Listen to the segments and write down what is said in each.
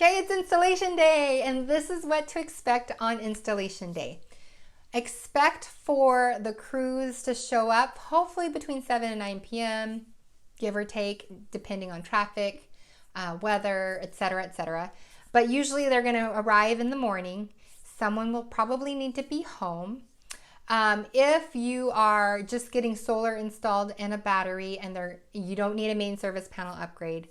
Okay, it's installation day, and this is what to expect on installation day. Expect for the crews to show up hopefully between 7 and 9 p.m., give or take, depending on traffic, weather, etc., etc. But usually they're going to arrive in the morning. Someone will probably need to be home. If you are just getting solar installed and a battery and you don't need a main service panel upgrade,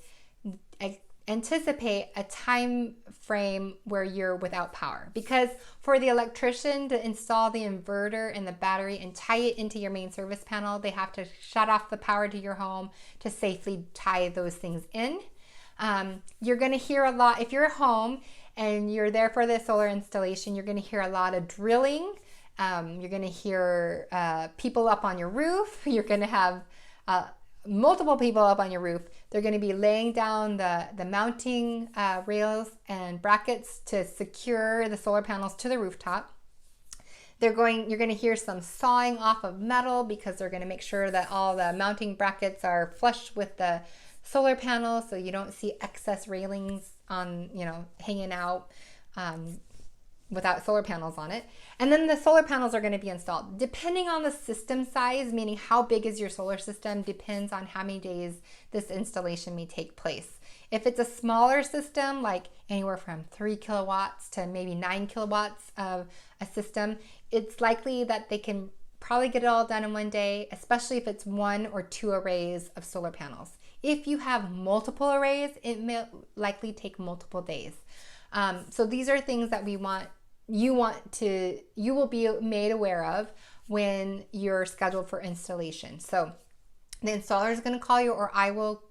anticipate a time frame where you're without power, because for the electrician to install the inverter and the battery and tie it into your main service panel, they have to shut off the power to your home to safely tie those things in. You're going to hear a lot if you're at home and you're there for the solar installation. You're going to hear a lot of drilling. You're going to hear people up on your roof. You're going to have multiple people up on your roof. They're going to be laying down the mounting rails and brackets to secure the solar panels to the rooftop. You're going to hear some sawing off of metal because they're going to make sure that all the mounting brackets are flush with the solar panels, so you don't see excess railings on, hanging out without solar panels on it. And then the solar panels are going to be installed. Depending on the system size, meaning how big is your solar system, depends on how many days this installation may take place. If it's a smaller system, like anywhere from 3 kilowatts to maybe 9 kilowatts of a system, it's likely that they can probably get it all done in one day, especially if it's 1 or 2 arrays of solar panels. If you have multiple arrays, it may likely take multiple days. So these are things that you will be made aware of when you're scheduled for installation. So the installer is going to call you, or I will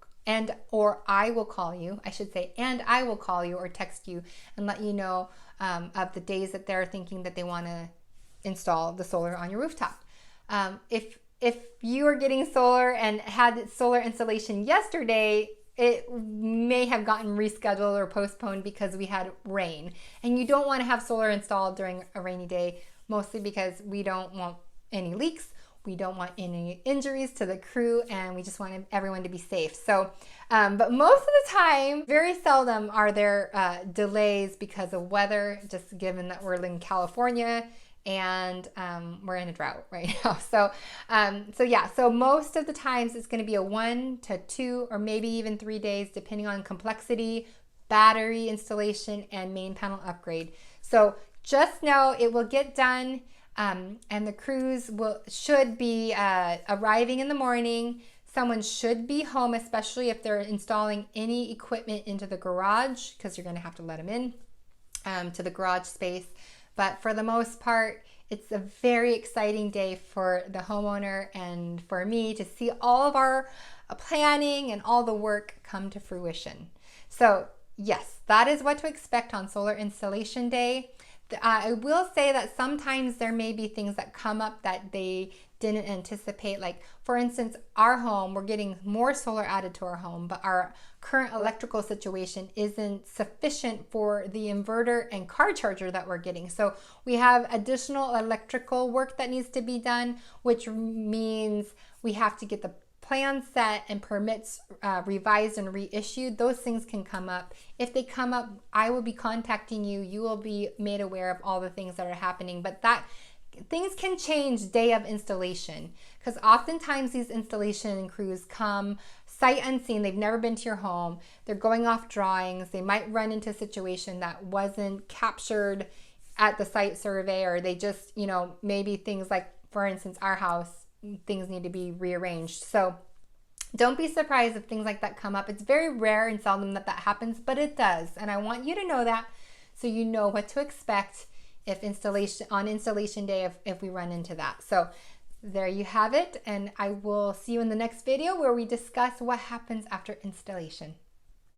call you, I should say, and I will call you or text you and let you know of the days that they're thinking that they want to install the solar on your rooftop. If you are getting solar and had solar installation yesterday, it may have gotten rescheduled or postponed because we had rain. And you don't want to have solar installed during a rainy day, mostly because we don't want any leaks, we don't want any injuries to the crew, and we just want everyone to be safe. So, but most of the time, very seldom are there delays because of weather, just given that we're in California and we're in a drought right now. So most of the times it's going to be a 1 to 2 or maybe even 3 days, depending on complexity, battery installation, and main panel upgrade. So just know it will get done, and the crews should be arriving in the morning. Someone should be home, especially if they're installing any equipment into the garage, because you're going to have to let them in to the garage space. But for the most part, it's a very exciting day for the homeowner and for me to see all of our planning and all the work come to fruition. So yes, that is what to expect on solar installation day. I will say that sometimes there may be things that come up that they didn't anticipate. Like, for instance, our home, we're getting more solar added to our home, but our current electrical situation isn't sufficient for the inverter and car charger that we're getting. So we have additional electrical work that needs to be done, which means we have to get the plan set and permits revised and reissued. Those things can come up. If they come up, I will be contacting you. You will be made aware of all the things that are happening, but things can change day of installation, because oftentimes these installation crews come sight unseen. They've never been to your home. They're going off drawings. They might run into a situation that wasn't captured at the site survey, or they just, maybe things like, for instance, our house, things need to be rearranged. So don't be surprised if things like that come up. It's very rare and seldom that happens, but it does. And I want you to know that, so you know what to expect on installation day if we run into that. So there you have it, and I will see you in the next video where we discuss what happens after installation.